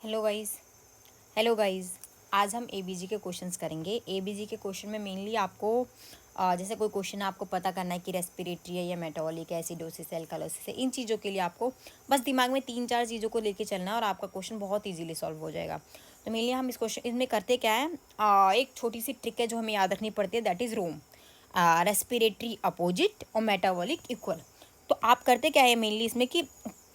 Hello guys. Hello guys, आज हम ABG के क्वेश्चंस करेंगे। एबीजी के क्वेश्चन में मेनली आपको जैसे कोई क्वेश्चन आपको पता करना है कि रेस्पिरेटरी है या मेटाबॉलिक है, एसिडोसिस है, अल्कालोसिस है। इन चीज़ों के लिए आपको बस दिमाग में 3-4 चीज़ों को लेके चलना है और आपका क्वेश्चन बहुत ईजीली सॉल्व हो जाएगा। तो मेनली हम इस क्वेश्चन इसमें करते क्या है, एक छोटी सी ट्रिक है जो हमें याद रखनी पड़ती है, that is ROME. Respiratory opposite और मेटाबॉलिक इक्वल। तो आप करते क्या है मेनली इसमें कि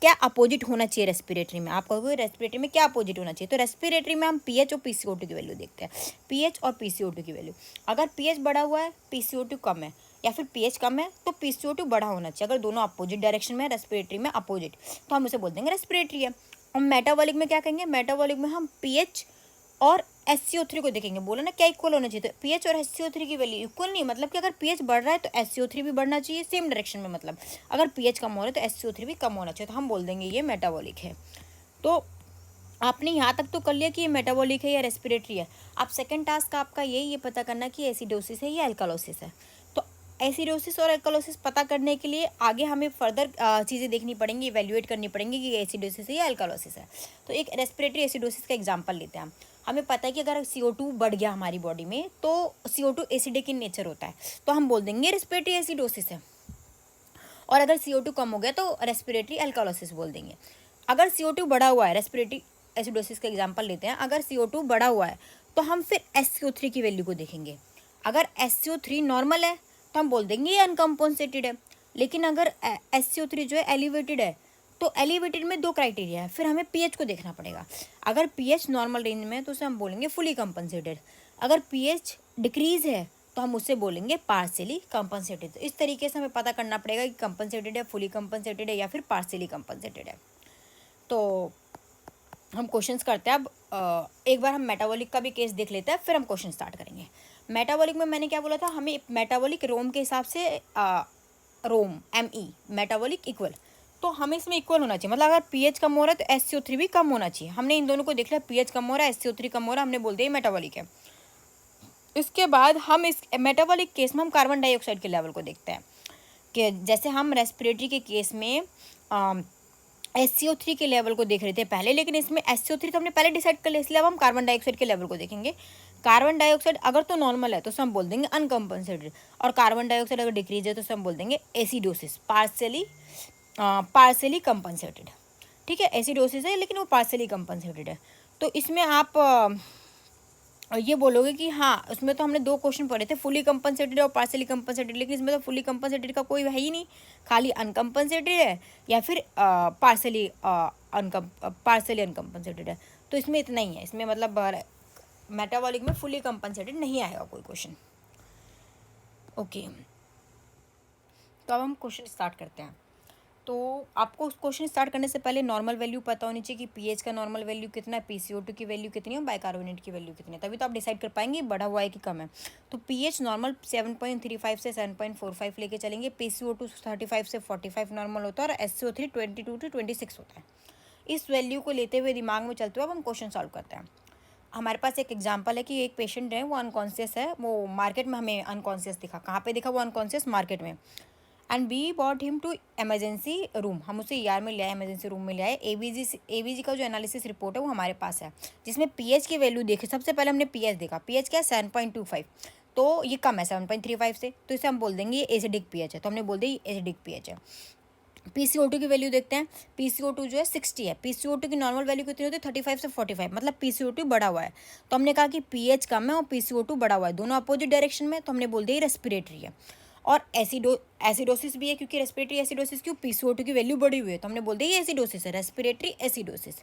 क्या अपोजिट होना चाहिए रेस्पिरेटरी में। आप कहोगे रेस्पिरेटरी में क्या अपोजिट होना चाहिए, तो रेस्पिरेटरी में हम पीएच और पीसीओ2 की वैल्यू देखते हैं। पीएच और पीसीओ2 की वैल्यू, अगर पीएच बढ़ा हुआ है पीसीओ2 कम है, या फिर पीएच कम है तो पीसीओ2 बढ़ा होना चाहिए। अगर दोनों अपोजिट डायरेक्शन में रेस्पिरेटरी में अपोजिट, तो हम उसे बोल देंगे रेस्पिरेटरी है। और मेटाबॉलिक में क्या कहेंगे, मेटाबॉलिक में हम पीएच और SCO3 को देखेंगे। बोला ना क्या इक्वल होना चाहिए, तो पीएच और SCO3 की वैल्यू इक्वल नहीं, मतलब कि अगर पीएच बढ़ रहा है तो SCO3 भी बढ़ना चाहिए सेम डायरेक्शन में। मतलब अगर पीएच कम हो रहा है तो SCO3 भी कम होना चाहिए, तो हम बोल देंगे ये मेटाबॉलिक है। तो आपने यहाँ तक तो कर लिया कि ये मेटाबॉलिक है या रेस्पिरेटरी है। अब सेकंड टास्क आपका ये पता करना कि एसिडोसिस है या अल्कालोसिस है। तो एसिडोसिस और अल्कालोसिस पता करने के लिए आगे हमें फर्दर चीज़ें देखनी पड़ेंगी, इवेल्युएट करनी पड़ेंगी कि एसिडोसिस है या अल्कालोसिस है। तो एक रेस्पिरेटरी एसिडोसिस का एग्जांपल लेते हैं हम। हमें पता है कि अगर CO2 बढ़ गया हमारी बॉडी में तो CO2 एसिडिक इन नेचर होता है, तो हम बोल देंगे रेस्पिरेटरी एसिडोसिस है। और अगर CO2 कम हो गया तो रेस्पिरेटरी अल्कालोसिस बोल देंगे। अगर CO2 बढ़ा हुआ है, रेस्पिरेटरी एसिडोसिस का एग्जांपल लेते हैं, अगर CO2 बढ़ा हुआ है तो हम फिर SCO3 की वैल्यू को देखेंगे। अगर SCO3 नॉर्मल है तो हम बोल देंगे ये अनकम्पनसेटेड है। लेकिन अगर SCO3 जो है एलिवेटेड है, तो एलिवेटेड में 2 क्राइटेरिया है, फिर हमें पीएच को देखना पड़ेगा। अगर पीएच नॉर्मल रेंज में है तो उसे हम बोलेंगे फुली कंपनसेटेड। अगर पीएच डिक्रीज है तो हम उससे बोलेंगे पार्शियली कंपनसेटेड। तो इस तरीके से हमें पता करना पड़ेगा कि कंपनसेटेड है, फुली कंपनसेटेड है या फिर पार्शियली कंपनसेटेड है। तो हम क्वेश्चंस करते हैं। अब एक बार हम मेटाबॉलिक का भी केस देख लेते हैं, फिर हम क्वेश्चन स्टार्ट करेंगे। मेटाबॉलिक में मैंने क्या बोला था, हमें मेटाबॉलिक रोम के हिसाब से रोम ME मेटाबॉलिक इक्वल, तो हमें इसमें इक्वल होना चाहिए। मतलब अगर पीएच कम हो रहा है तो SCO3 भी कम होना चाहिए। हमने इन दोनों को देख लिया, पीएच कम हो रहा है, SCO3 कम हो रहा है, हमने बोल दिया मेटाबॉलिक है। इसके बाद हम इस मेटाबॉलिक केस में हम कार्बन डाइऑक्साइड के लेवल को देखते हैं कि जैसे हम रेस्पिरेटरी के केस में SCO3 के लेवल को देख रहे थे पहले, लेकिन इसमें SCO3 तो हमने पहले डिसाइड कर लिया, इसलिए अब हम कार्बन डाइऑक्साइड के लेवल को देखेंगे। कार्बन डाइऑक्साइड अगर तो नॉर्मल है तो हम बोल देंगे अनकम्पनसेटेड, और कार्बन डाइऑक्साइड अगर डिक्रीज है तो हम बोल देंगे एसिडोसिस, पार्शियली कंपनसेटेड। ठीक है, एसिडोसिस है लेकिन वो पार्शियली कंपनसेटेड है। तो इसमें आप ये बोलोगे कि हाँ, उसमें तो हमने 2 क्वेश्चन पढ़े थे, फुली कंपनसेटेड और पार्शियली कंपनसेटेड, लेकिन इसमें तो फुली कंपनसेटेड का कोई है ही नहीं, खाली अनकम्पनसेटेड है या फिर पार्शियली अनकम्पनसेटेड है। तो इसमें इतना ही है, इसमें मतलब मेटाबॉलिक में फुली कंपनसेटेड नहीं आएगा कोई क्वेश्चन। ओके, तो अब हम क्वेश्चन स्टार्ट करते हैं। तो आपको उस क्वेश्चन स्टार्ट करने से पहले नॉर्मल वैल्यू पता होनी चाहिए कि पीएच का नॉर्मल वैल्यू कितना है, पीसीओ2 की वैल्यू कितनी है और बाइकार्बोनेट की वैल्यू कितनी है, तभी तो आप डिसाइड कर पाएंगे बढ़ा हुआ है कि कम है। तो पीएच नॉर्मल 7.35 से 7.45 लेके चलेंगे, पीसीओ2 35 से 45 नॉर्मल होता है, और SCO3 22 to 26 होता है। इस वैल्यू को लेते हुए दिमाग में चलते हुए अब हम क्वेश्चन सॉल्व करते हैं। हमारे पास एक एग्जाम्पल है कि एक पेशेंट है, वो अनकॉन्शियस है, वो मार्केट में हमें अनकॉन्शियस दिखा। कहाँ पे दिखा वो अनकॉन्शियस, मार्केट में। And we bought him to emergency room, हम उसे ER में ले आए, इमरजेंसी रूम में ले आए। एबीजी का जो एनालिसिस रिपोर्ट है वो हमारे पास है, जिसमें पीएच की वैल्यू देखी। सबसे पहले हमने पीएच देखा, पीएच क्या है 7.25, तो ये कम है 7.35 से, तो इसे हम बोल देंगे ये एसिडिक पीएच है, तो हमने बोल दिया ये एसिडिक पीएच है। पीसीओ2 की वैल्यू देखते हैं, पीसीओ2 जो है 60 है। पीसीओ2 की नॉर्मल वैल्यू कितनी होती है 35 से 45, मतलब पीसीओ2 बढ़ा हुआ है। तो हमने कहा कि पीएच कम है और पीसीओ2 बढ़ा हुआ है, दोनों अपोजिट डायरेक्शन में, तो हमने बोल दिया रेस्पिरेटरी है। और एसिडोसिस भी है, क्योंकि रेस्पिरेटरी एसिडोसिस क्यों, पीसीओ2 की वैल्यू बढ़ी हुई है, तो हमने बोल दिया ये एसिडोसिस है, रेस्पिरेटरी एसिडोसिस।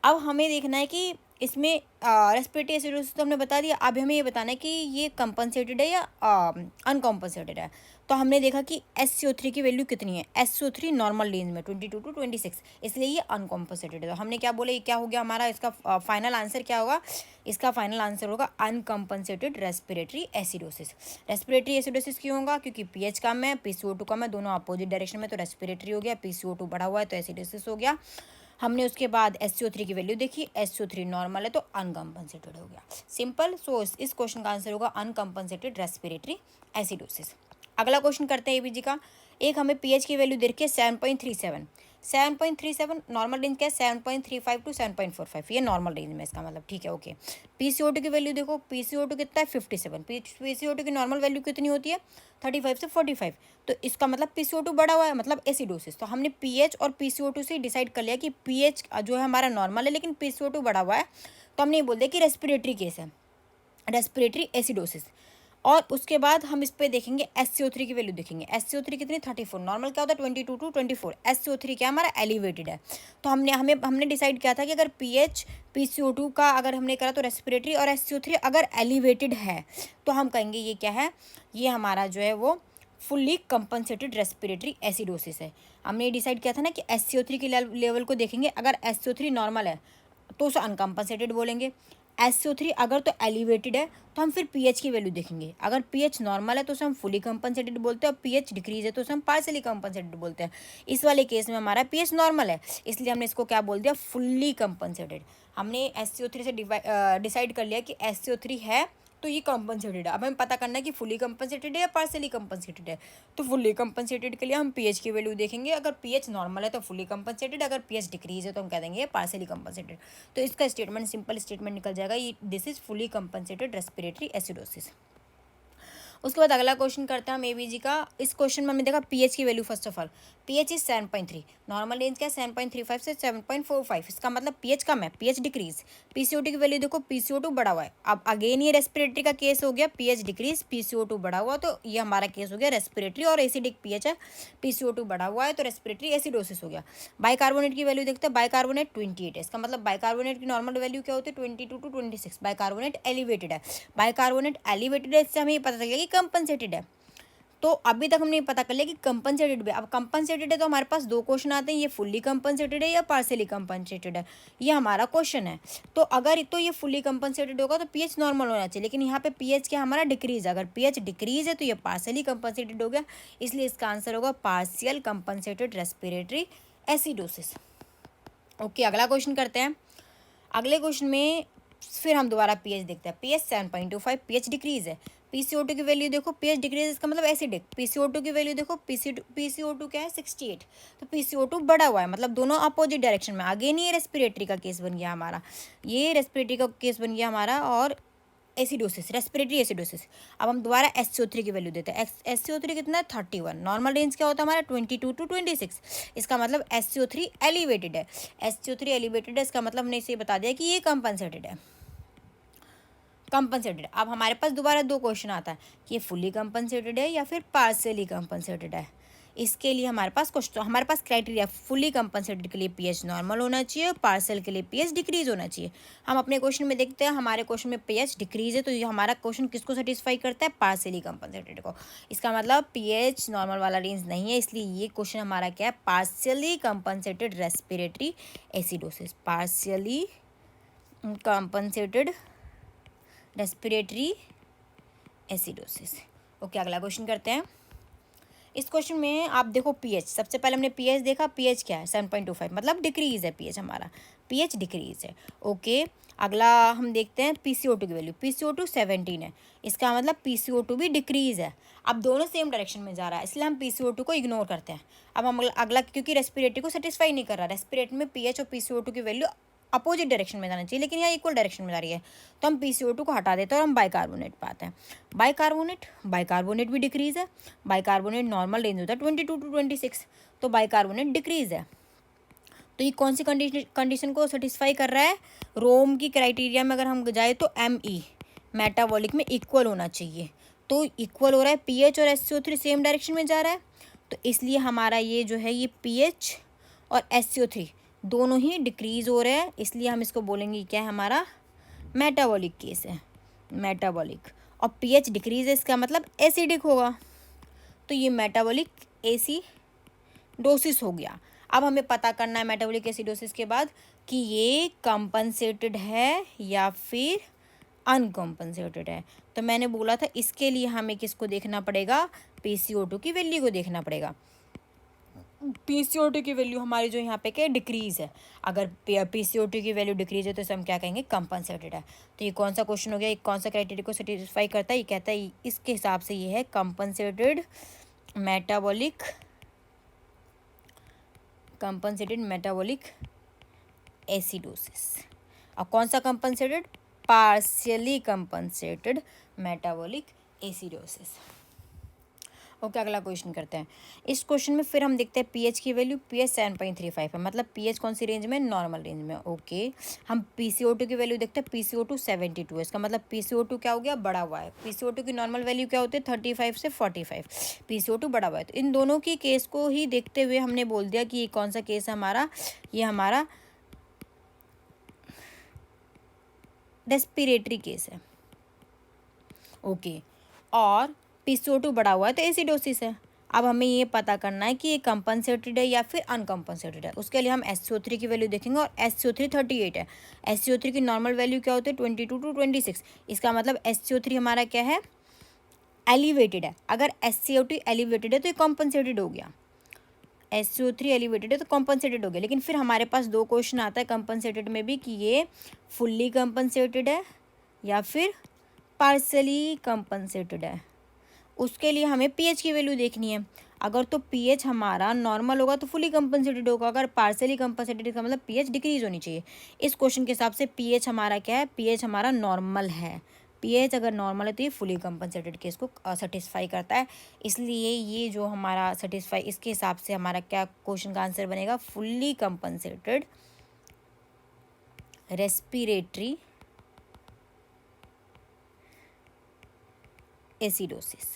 अब हमें देखना है कि इसमें रेस्पिरेटरी एसिडोसिस तो हमने बता दिया, अब हमें ये बताना है कि ये कंपनसेटेड है या अनकम्पनसेटेड है। तो हमने देखा कि SCO3 की वैल्यू कितनी है, SCO3 नॉर्मल रेंज में 22 to 26, इसलिए ये अनकम्पनसेटेड है। तो हमने क्या बोला, ये क्या हो गया हमारा, इसका फाइनल आंसर क्या होगा, इसका फाइनल आंसर होगा अनकम्पनसेटेड रेस्पिरेटरी एसिडोसिस। रेस्पिरेटरी एसिडोसिस क्यों होगा, क्योंकि पीएच कम है, पीसीओ2 कम है, दोनों अपोजिट डायरेक्शन में, तो रेस्पिरेटरी हो गया। पीसीओ2 बढ़ा हुआ है तो एसिडोसिस हो गया। हमने उसके बाद SCO3 की वैल्यू देखी, SCO3 नॉर्मल है तो अनकम्पनसेटेड हो गया, सिंपल। सो इस क्वेश्चन का आंसर होगा अनकम्पनसेटेड रेस्पिरेटरी एसिडोसिस। अगला क्वेश्चन करते हैं एबीजी का। एक हमें पीएच की वैल्यू देख के 7.37, 7.37 नॉर्मल रेंज क्या है, 7.35 टू 7.45, ये नॉर्मल रेंज में इसका मतलब, ठीक है ओके। पीसीओटू की वैल्यू देखो, पीसीओटू कितना है 57, पीसीओटू की नॉर्मल वैल्यू कितनी होती है 35 से 45, तो इसका मतलब पीसीओटू बड़ा हुआ है, मतलब एसिडोसिस। तो हमने पीएच और पीसीओटू से डिसाइड कर लिया कि पीएच जो है हमारा नॉर्मल है लेकिन पीसीओटू बड़ा हुआ है, तो हमने ये बोल दिया कि रेस्पिरेटरी केस है, रेस्पिरेटरी एसिडोसिस। और उसके बाद हम इस पे देखेंगे SCO3 की वैल्यू देखेंगे, SCO3 कितनी 34, नॉर्मल क्या होता है 22 टू 24, SCO3 क्या हमारा एलिवेटेड है। तो हमने डिसाइड किया था कि अगर पीएच PCO2 का अगर हमने करा तो रेस्पिरेटरी, और SCO3 अगर एलिवेटेड है तो हम कहेंगे ये क्या है, ये हमारा जो है वो फुल्ली कंपनसेटेड रेस्पिरेटरी एसिडोसिस है। हमने डिसाइड किया था ना कि SCO3 के लेवल को देखेंगे, अगर SCO3 नॉर्मल है तो उसे अनकम्पनसेटेड बोलेंगे, SCO3 अगर तो एलिवेटेड है तो हम फिर पीएच की वैल्यू देखेंगे, अगर पीएच नॉर्मल है तो उसे हम फुली कंपनसेटेड बोलते हैं, और पीएच डिक्रीज है तो उसे हम पार्सली कंपनसेटेड बोलते हैं। इस वाले केस में हमारा पीएच नॉर्मल है, इसलिए हमने इसको क्या बोल दिया, फुल्ली कंपनसेटेड। हमने SCO3 से डिसाइड कर लिया कि SCO3 है तो ये कंपनसेटेड है। अब हमें पता करना है कि फुली कंपनसेटेड है या पार्सली कंपनसेटेड है। तो फुल्ली कंपनसेटेड के लिए हम पीएच की वैल्यू देखेंगे, अगर पीएच नॉर्मल है तो फुली कंपनसेटेड, अगर पीएच डिक्रीज है तो हम कह देंगे पार्सली कंपनसेटेड। तो इसका स्टेटमेंट सिंपल स्टेटमेंट निकल जाएगा, ये this is fully compensated respiratory acidosis. उसके बाद अगला क्वेश्चन करते हैं हम एबीजी का। इस क्वेश्चन में हमने देखा पीएच की value, first of all pH is 7.3, normal range क्या है 7.35 से 7.45, इसका मतलब पीएच कम है, पीएच डिक्रीज। पीसीओटू की वैल्यू देखो, पीसीओटू बढ़ा हुआ है, अब अगेन ये रेस्पिरेटरी का केस हो गया, पीएच डिक्रीज पीसीओटू बढ़ा हुआ, तो ये हमारा केस हो गया रेस्पिरेटरी और एसिडिक पीएच है, पीसीओटू बढ़ा हुआ है तो रेस्पिरेटरी एसिडोसिस हो गया। बाइकार्बोनेट की वैल्यू देखते हैं, बाइकार्बोनेट 28 है, इसका मतलब बाइकार्बोनेट की नॉर्मल वैल्यू क्या होती है 22 टू 26, बाइकार्बोनेट एलिवेटेड है, बाइकार्बोनेट एलिवेटेड है, इससे हमें ये पता चलेगा कि कंपनसेटेड है। तो अभी तक हमने पता कर लिया कि कंपनसेटेड भी, अब कंपनसेटेड है तो हमारे पास दो क्वेश्चन आते हैं, ये फुल्ली कंपनसेटेड है या पार्सली कंपनसेटेड है, ये हमारा क्वेश्चन है। तो अगर तो ये फुल्ली कंपनसेटेड होगा तो पीएच नॉर्मल होना चाहिए, लेकिन यहाँ पे पीएच क्या हमारा डिक्रीज है, अगर पीएच डिक्रीज है तो ये पार्सली कंपनसेटेड हो गया, इसलिए इसका आंसर होगा partial compensated respiratory acidosis. Okay, अगला क्वेश्चन करते हैं। अगले क्वेश्चन में फिर हम दोबारा पीएच देखते हैं, पीएच 7.25, पीएच डिक्रीज है, पीसीओ2 की वैल्यू देखो, पीएच डिक्रीज इसका मतलब एसिडिक, पीसीओ2 की वैल्यू देखो, पीसीओ2 क्या है 68, तो पीसीओ2 बढ़ा हुआ है, मतलब दोनों अपोजिट डायरेक्शन में। अगेन ये रेस्पिरेटरी का केस बन गया हमारा, ये रेस्पिरेटरी का केस बन गया हमारा, और एसिडोसिस, रेस्पिरेटरी एसिडोसिस। अब हम दोबारा SCO3 की वैल्यू देते हैं, SCO3 कितना है 31, नॉर्मल रेंज क्या होता है हमारा 22 टू 26, इसका मतलब SCO3 एलिवेटेड है, SCO3 एलिवेटेड है, इसका मतलब हमने इसे बता दिया कि ये कंपनसेटेड है, कंपनसेटेड। अब हमारे पास दोबारा दो क्वेश्चन आता है कि ये फुल्ली कंपनसेटेड है या फिर पार्सली कंपनसेटेड है। इसके लिए हमारे पास कुछ, तो हमारे पास क्राइटेरिया, फुल्ली कंपनसेटेड के लिए पीएच नॉर्मल होना चाहिए, पार्सल के लिए पीएच डिक्रीज होना चाहिए। हम अपने क्वेश्चन में देखते हैं, हमारे क्वेश्चन में पीएच डिक्रीज है, तो ये हमारा क्वेश्चन किसको सेटिस्फाई करता है, पार्सली कंपनसेटेड को। इसका मतलब पीएच नॉर्मल वाला रेंज नहीं है, इसलिए ये क्वेश्चन हमारा क्या है, partially compensated respiratory acidosis, partially compensated respiratory acidosis. Okay, अगला क्वेश्चन करते हैं। इस क्वेश्चन में आप देखो पीएच, सबसे पहले हमने पीएच देखा, पीएच क्या है 7.25, मतलब डिक्रीज है पीएच हमारा, पीएच डिक्रीज है। ओके, अगला हम देखते हैं पीसीओ2 की वैल्यू, पीसीओ2 17 है, इसका मतलब पीसीओ2 भी डिक्रीज है। अब दोनों सेम डायरेक्शन में जा रहा है, इसलिए हम पीसीओ2 को इग्नोर करते हैं। अब हम अगला, क्योंकि रेस्पिरेटरी को सेटिस्फाई नहीं कर रहा, रेस्पिरेटरी में पीएच और पीसीओ2 की वैल्यू अपोजिट डायरेक्शन में जाना चाहिए, लेकिन यहाँ इक्वल डायरेक्शन में जा रही है, तो हम पीसीओ2 को हटा देते हैं और हम बाइकार्बोनेट पाते हैं। बाइकार्बोनेट भी डिक्रीज है, बाइकार्बोनेट नॉर्मल रेंज होता है 22 टू 26, तो बाइकार्बोनेट डिक्रीज है। तो ये कौन सी कंडीशन को सेटिस्फाई कर रहा है, रोम की क्राइटेरिया में अगर हम जाए तो ME मेटाबॉलिक में इक्वल होना चाहिए, तो इक्वल हो रहा है, पीएच और SCO3 सेम डायरेक्शन में जा रहा है, तो इसलिए हमारा ये जो है ये पीएच और SCO3 दोनों ही डिक्रीज हो रहे हैं, इसलिए हम इसको बोलेंगे क्या है हमारा मेटाबॉलिक केस है, मेटाबॉलिक। और पीएच डिक्रीज है, इसका मतलब एसिडिक होगा, तो ये मेटाबॉलिक एसिडोसिस हो गया। अब हमें पता करना है मेटाबॉलिक एसिडोसिस के बाद कि ये कंपनसेटेड है या फिर अनकम्पनसेटेड है। तो मैंने बोला था इसके लिए हमें किसको देखना पड़ेगा, पीसीओ2 की वैल्यू को देखना पड़ेगा। पीसीओ2 की वैल्यू हमारी जो यहाँ पे क्या डिक्रीज है, अगर पीसीओ2 की वैल्यू डिक्रीज है तो हम क्या कहेंगे, कंपनसेटेड है। तो ये कौन सा क्वेश्चन हो गया, ये कौन सा क्राइटेरिया को सेटिस्फाई करता है, ये कहता है इसके हिसाब से ये है compensated metabolic compensated metabolic acidosis. और कौन सा compensated? Partially compensated metabolic acidosis. Okay, अगला क्वेश्चन करते हैं। इस क्वेश्चन में फिर हम देखते हैं पीएच की वैल्यू। पीएच 7.35 है, मतलब पीएच कौन सी रेंज में? नॉर्मल रेंज में। ओके, हम पीसीओ2 की वैल्यू देखते हैं। पीसीओ2 72 है, इसका मतलब पीसीओ2 क्या हो गया? बढ़ा हुआ है। पीसीओ2 की नॉर्मल वैल्यू क्या होती है? 35 से 45। पीसीओ2 बढ़ा हुआ है, तो इन दोनों की केस को ही देखते हुए हमने बोल दिया कि ये कौन सा केस है हमारा? ये हमारा रेस्पिरेटरी केस है। ओके, और पीसीओ2 बढ़ा हुआ है तो एसिडोसिस है। अब हमें ये पता करना है कि ये कंपनसेटेड है या फिर अनकम्पनसेटेड है। उसके लिए हम SCO3 की वैल्यू देखेंगे, और SCO3 38 है। SCO3 की नॉर्मल वैल्यू क्या होती है? 22 to 26। इसका मतलब SCO3 हमारा क्या है? एलिवेटेड है। अगर SCO2 एलिवेटेड है तो ये कॉम्पनसेटेड हो गया। SCO3 एलिवेटेड है तो कॉम्पनसेटेड हो गया। लेकिन फिर हमारे पास दो क्वेश्चन आता है कंपनसेटेड में भी, कि ये फुल्ली कंपनसेटेड है या फिर पार्सली कंपनसेटेड है। उसके लिए हमें पीएच की वैल्यू देखनी है। अगर तो पीएच हमारा नॉर्मल होगा तो फुली कंपनसेटेड होगा। अगर पार्सली कंपनसेटेड का मतलब पीएच डिक्रीज होनी चाहिए। इस क्वेश्चन के हिसाब से पीएच हमारा क्या है? पीएच हमारा नॉर्मल है। पीएच अगर नॉर्मल है तो ये फुली कंपनसेटेड केस को सेटिस्फाई करता है। इसलिए ये जो हमारा सेटिस्फाई, इसके हिसाब से हमारा क्या क्वेश्चन का आंसर बनेगा? Fully compensated respiratory acidosis.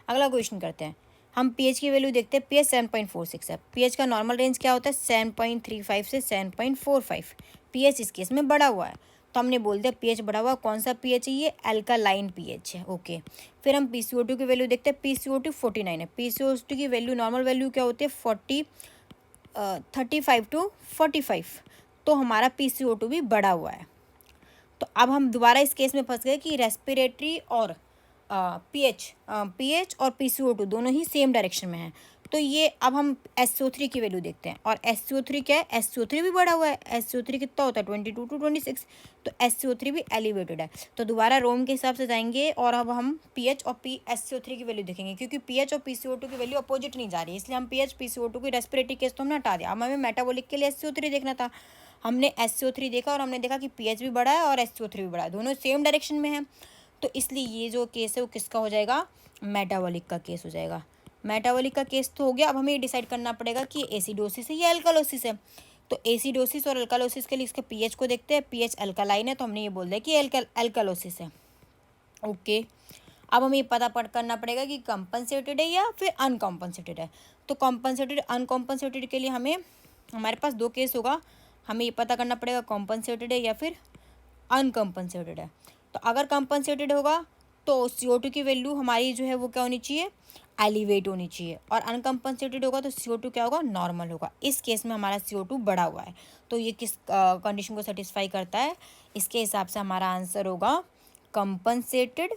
अगला क्वेश्चन करते हैं। हम पीएच की वैल्यू देखते हैं। पीएच 7.46 है। पीएच का नॉर्मल रेंज क्या होता है? 7.35 से 7.45। पीएच इस केस में बढ़ा हुआ है, तो हमने बोल दिया पीएच बढ़ा हुआ। कौन सा पीएच है? ये अल्कालाइन पीएच है। ओके, फिर हम पीसीओ2 की वैल्यू देखते हैं। पीसीओ2 49 है। पीसीओ2 की वैल्यू, नॉर्मल वैल्यू क्या होती है? 35 to 45। तो हमारा पीसीओ2 भी बढ़ा हुआ है। तो अब हम दोबारा इस केस में फंस गए कि रेस्पिरेटरी और पीएच और पीसीओ2 दोनों ही सेम डायरेक्शन में हैं। तो ये अब हम SCO3 की वैल्यू देखते हैं। और SCO3 क्या है? SCO3 भी बढ़ा हुआ है। SCO3 कितना होता है? 22 to 26। तो SCO3 भी एलिवेटेड है। तो दोबारा रोम के हिसाब से जाएंगे, और अब हम पीएच और SCO3 की वैल्यू देखेंगे, क्योंकि पीएच और पीसीओ2 की वैल्यू अपोजिट नहीं जा रही है। इसलिए हम पीएच पीसीओ2 की रेस्पिरेटरी केस तो हमने हटा दिया। अब हमें मेटाबॉलिक के लिए SCO3 देखना था। हमने SCO3 देखा और हमने देखा कि पीएच भी बढ़ा है और SCO3 भी बढ़ा है, दोनों सेम डायरेक्शन में है। तो इसलिए ये जो केस है वो किसका हो जाएगा? मेटाबॉलिक का केस हो जाएगा। मेटाबॉलिक का केस तो हो गया। अब हमें ये डिसाइड करना पड़ेगा कि एसिडोसिस है या अल्कालोसिस है। तो एसिडोसिस और अल्कालोसिस के लिए इसके पीएच को देखते हैं। पीएच अल्कालाइन है, तो हमने ये बोल दिया कि अल्कालोसिस है। ओके, अब हमें ये पता करना पड़ेगा कि कंपनसेटेड है या फिर अनकॉम्पनसेटेड है। तो कॉम्पनसेटेड अनकॉम्पनसेटेड के लिए हमारे पास दो केस होगा। हमें ये पता करना पड़ेगा कॉम्पनसेटेड है या फिर अनकम्पनसेटेड है। तो अगर कंपनसेटेड होगा तो CO2 की वैल्यू हमारी जो है वो क्या होनी चाहिए? एलिवेट होनी चाहिए। और अनकम्पनसेटेड होगा तो CO2 क्या होगा? नॉर्मल होगा। इस केस में हमारा CO2 बढ़ा हुआ है, तो ये किस कंडीशन को सेटिस्फाई करता है? इसके हिसाब से हमारा आंसर होगा कंपनसेटेड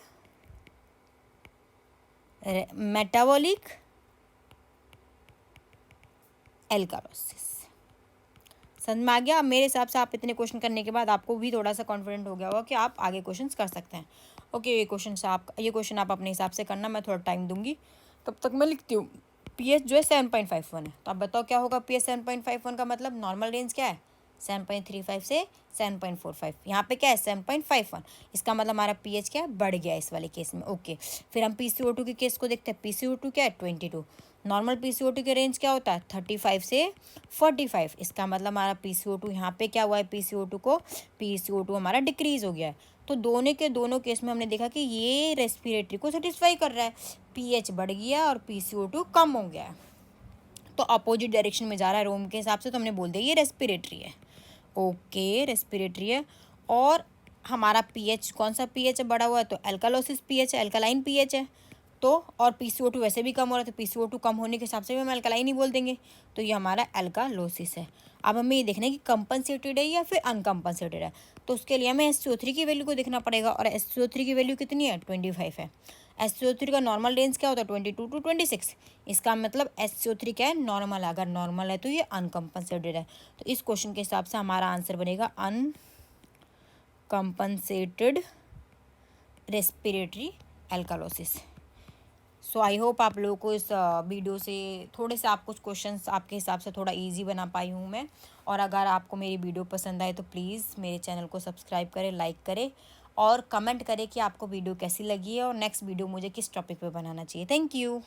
मेटाबॉलिक एल्कालोसिस। समझ में आ गया? मेरे हिसाब से आप इतने क्वेश्चन करने के बाद आपको भी थोड़ा सा कॉन्फिडेंट हो गया होगा कि आप आगे क्वेश्चंस कर सकते हैं। ओके, ये क्वेश्चन आप अपने हिसाब से करना, मैं थोड़ा टाइम दूंगी। तब तक मैं लिखती हूँ। पीएच जो है 7.51 है, तो आप बताओ क्या होगा? पीएच 7.51 का मतलब नॉर्मल रेंज क्या है? 7.35 से 7.45। यहाँ पे क्या है? 7.51। इसका मतलब हमारा पीएच क्या है? बढ़ गया इस वाले केस में। ओके, फिर हम पीसीओ2 के केस को देखते हैं। पीसीओ2 क्या है? 22। नॉर्मल पीसीओ2 के रेंज क्या होता है? 35 से 45। इसका मतलब हमारा पीसीओ2 यहाँ पे क्या हुआ है? पीसीओ2 हमारा डिक्रीज हो गया है। तो दोनों के दोनों केस में हमने देखा कि ये रेस्पिरेटरी को सेटिस्फाई कर रहा है। पीएच बढ़ गया और पीसीओ2 कम हो गया है, तो अपोजिट डायरेक्शन में जा रहा है रोम के हिसाब से, तो हमने बोल दिया ये रेस्पिरेटरी है। ओके, रेस्पिरेटरी है। और हमारा पीएच कौन सा पीएच बढ़ा हुआ है? तो अल्कालोसिस पीएच है, अल्कालाइन पीएच है। तो और पीसीओ2 वैसे भी कम हो रहा है, तो पीसीओ2 कम होने के हिसाब से भी हम अल्कालाइन ही बोल देंगे। तो ये हमारा अल्कालोसिस है। अब हमें ये देखना है कि कंपनसेटेड है या फिर अनकम्पनसेटेड है। तो उसके लिए हमें SCO3 की वैल्यू को देखना पड़ेगा, और SCO3 की वैल्यू कितनी है? 25 है। SCO3 का नॉर्मल रेंज क्या होता है? 22 to 26। इसका मतलब SCO3 क्या है? नॉर्मल है। अगर नॉर्मल है तो ये अनकम्पनसेटेड है। तो इस क्वेश्चन के हिसाब से हमारा आंसर बनेगा अनकम्पनसेटेड रेस्पिरेटरी एल्कालोसिस। सो आई होप आप लोगों को इस वीडियो से थोड़े से आप कुछ क्वेश्चंस आपके हिसाब से थोड़ा इजी बना पाई हूँ मैं। और अगर आपको मेरी वीडियो पसंद आए तो प्लीज़ मेरे चैनल को सब्सक्राइब करें, लाइक करें और कमेंट करें कि आपको वीडियो कैसी लगी है और नेक्स्ट वीडियो मुझे किस टॉपिक पे बनाना चाहिए। Thank you.